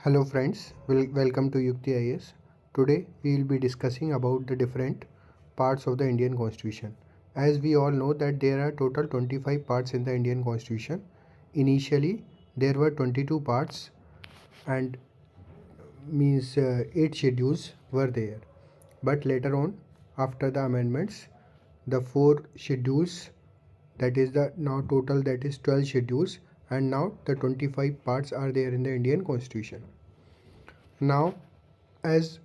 Hello friends, welcome to Yukti IAS. Today we will be discussing about the different parts of the Indian Constitution. As we all know that there are total 25 parts in the Indian Constitution. Initially there were 22 parts and means 8 schedules were there. But later on after the amendments the 4 schedules, that is the now total, that is 12 schedules, and now the 25 parts are there in the Indian Constitution. Now, as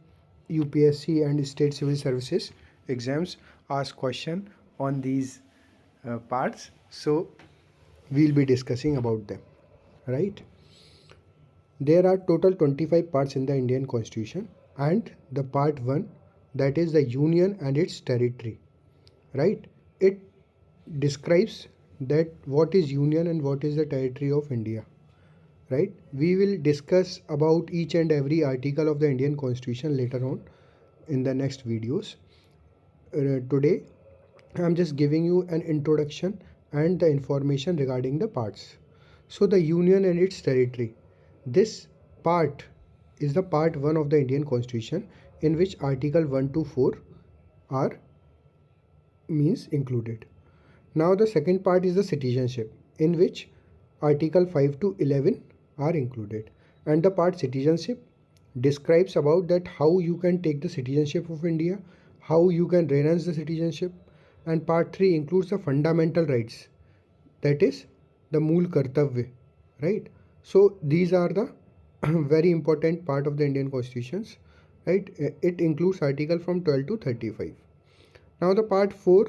UPSC and state civil services exams ask question on these parts, so we'll be discussing about them, right? There are total 25 parts in the Indian Constitution, and the part 1, that is the union and its territory, right? It describes that what is union and what is the territory of India, right? We will discuss about each and every article of the Indian Constitution later on in the next videos. Today I'm just giving you an introduction and the information regarding the parts. So the union and its territory, this part is the part 1 of the Indian Constitution, in which article 1 to 4 are means included. Now the second part is the citizenship, in which article 5 to 11 are included, and the part citizenship describes about that how you can take the citizenship of India, how you can renounce the citizenship, and part 3 includes the fundamental rights, that is the mool kartavya, right? So these are the very important part of the Indian constitutions, right? It includes article from 12 to 35. Now the part 4,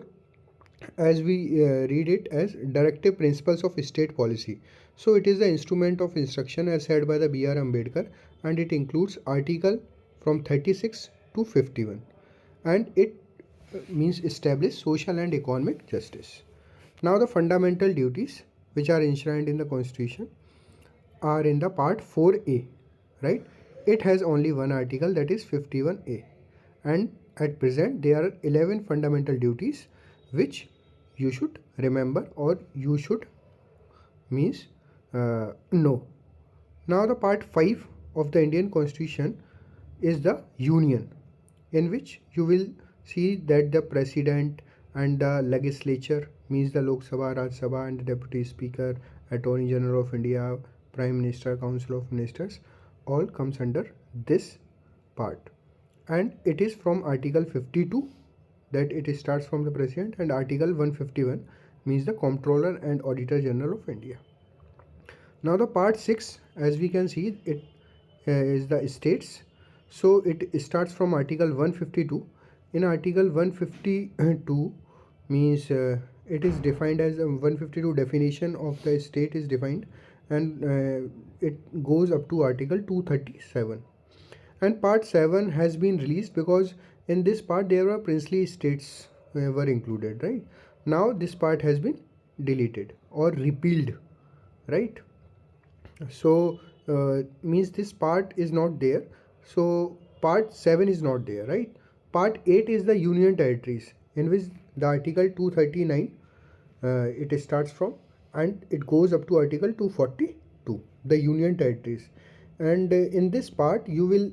as we read it as directive principles of state policy. So it is the instrument of instruction as said by the B.R. Ambedkar, and it includes article from 36 to 51, and it means establish social and economic justice. Now the fundamental duties which are enshrined in the constitution are in the part 4a, right? It has only one article, that is 51a, and at present there are 11 fundamental duties which you should remember or you should means know. Now the part 5 of the Indian Constitution is the union, in which you will see that the president and the legislature, means the Lok Sabha, Raj Sabha, and the deputy speaker, attorney general of India, prime minister, council of ministers, all comes under this part, and it is from article 52 that it starts from the president, and article 151 means the comptroller and auditor general of India. Now the part 6, as we can see, it is the states. So it starts from article 152. In article 152 means it is defined as 152 definition of the state is defined, and it goes up to article 237. And part 7 has been released because in this part there were princely states were included, right? Now this part has been deleted or repealed, right? So means this part is not there, so part 7 is not there, right? Part 8 is the union territories, in which the article 239 it starts from, and it goes up to article 242, the union territories. And in this part you will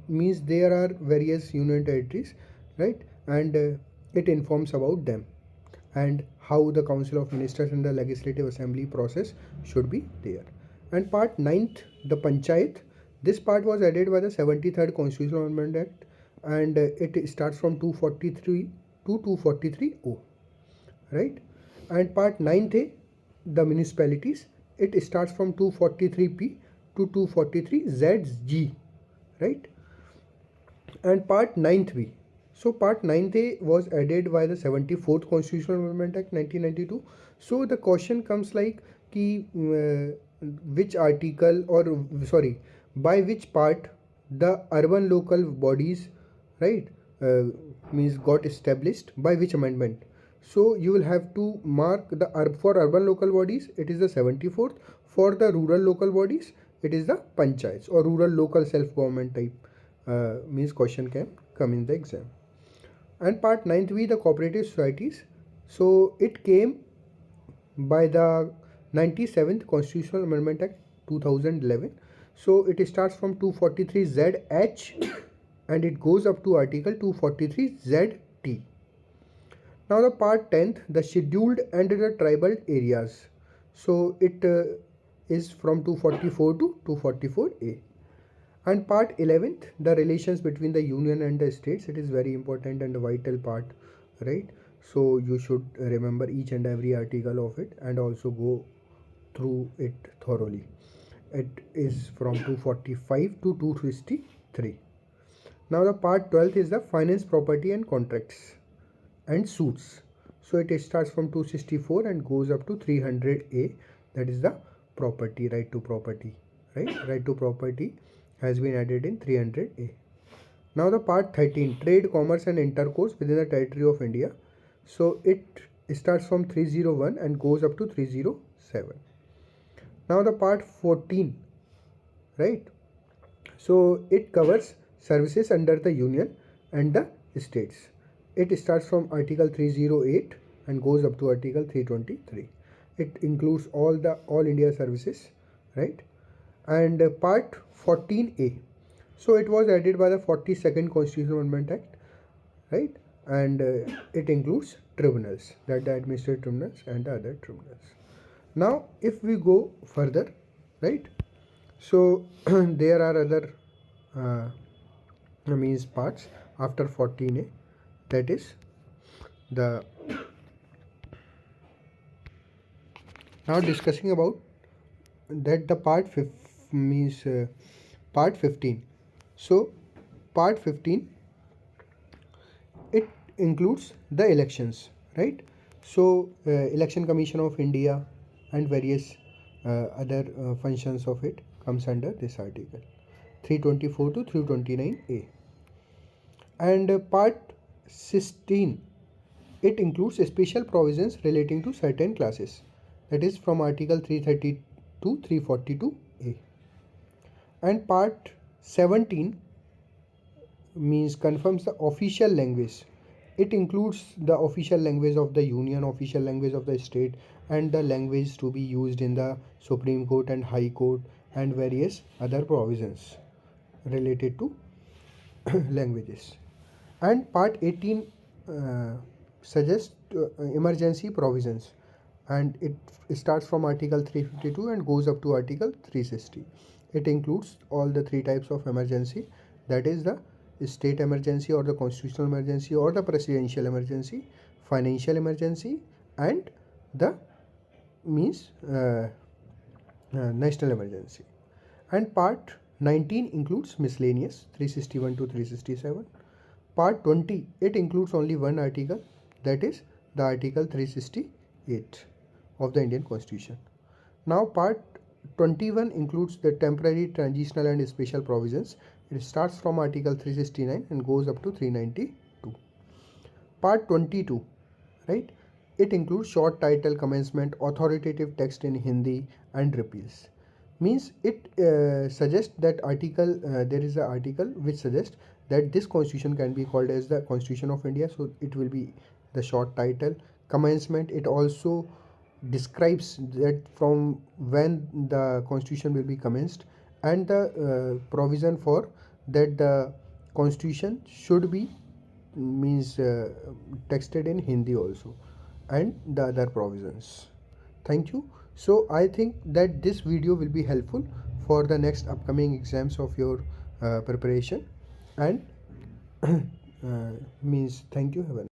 means there are various union territories, right? And it informs about them and how the council of ministers and the legislative assembly process should be there. And part 9th, the panchayat, this part was added by the 73rd constitutional amendment act, and it starts from 243 to 243O, right? And part 9th, the municipalities, it starts from 243P to 243ZG, right? And part 9th, so part 9th was added by the 74th Constitutional Amendment Act 1992. So the question comes like ki, which article, or sorry, by which part the urban local bodies, right, means got established, by which amendment. So you will have to mark the for urban local bodies it is the 74th, for the rural local bodies it is the panchayats or rural local self government type means question can come in the exam. And part 9th, the cooperative societies. So it came by the 97th Constitutional Amendment Act 2011. So it starts from 243 ZH and it goes up to Article 243 ZT. Now the part 10th, the scheduled and the tribal areas. So it is from 244 to 244A. And part 11th, the relations between the union and the states. It is very important and a vital part, right? So you should remember each and every article of it and also go through it thoroughly. It is from 245 to 263. Now the part 12th is the finance, property and contracts and suits. So it starts from 264 and goes up to 300A. That is the property, right to property, right? Right to property has been added in 300A. Now the part 13, trade, commerce and intercourse within the territory of India. So it starts from 301 and goes up to 307. Now the part 14, right? So it covers services under the union and the states. It starts from Article 308 and goes up to Article 323. It includes all India services, right? And part 14A. So it was added by the 42nd Constitutional Amendment Act, right? And it includes tribunals, that the administrative tribunals and the other tribunals. Now if we go further, right? So there are other means parts after 14A, that is the now discussing about that the part means part 15. So part 15, it includes the elections, right? So Election Commission of India and various other functions of it comes under this article 324 to 329A. And part 16, it includes special provisions relating to certain classes, that is from Article 330 to 342A. And part 17 means confirms the official language. It includes the official language of the union, official language of the state, and the language to be used in the Supreme Court and High Court and various other provisions related to languages. And part 18 suggests emergency provisions, and it starts from Article 352 and goes up to Article 360. It includes all the three types of emergency, that is the state emergency or the constitutional emergency or the presidential emergency, financial emergency, and the means national emergency. And part 19 includes miscellaneous 361 to 367. Part 20, it includes only one article, that is the Article 368 of the Indian Constitution. Now part 21 includes the temporary, transitional and special provisions. It starts from Article 369 and goes up to 392. Part 22, right? It includes short title, commencement, authoritative text in Hindi and repeals. Means it suggests that article, there is an article which suggests that this constitution can be called as the Constitution of India. So it will be the short title. Commencement, it also describes that from when the constitution will be commenced, and the provision for that the constitution should be means texted in Hindi also, and the other provisions. Thank you. So I think that this video will be helpful for the next upcoming exams of your preparation, and means thank you. Have a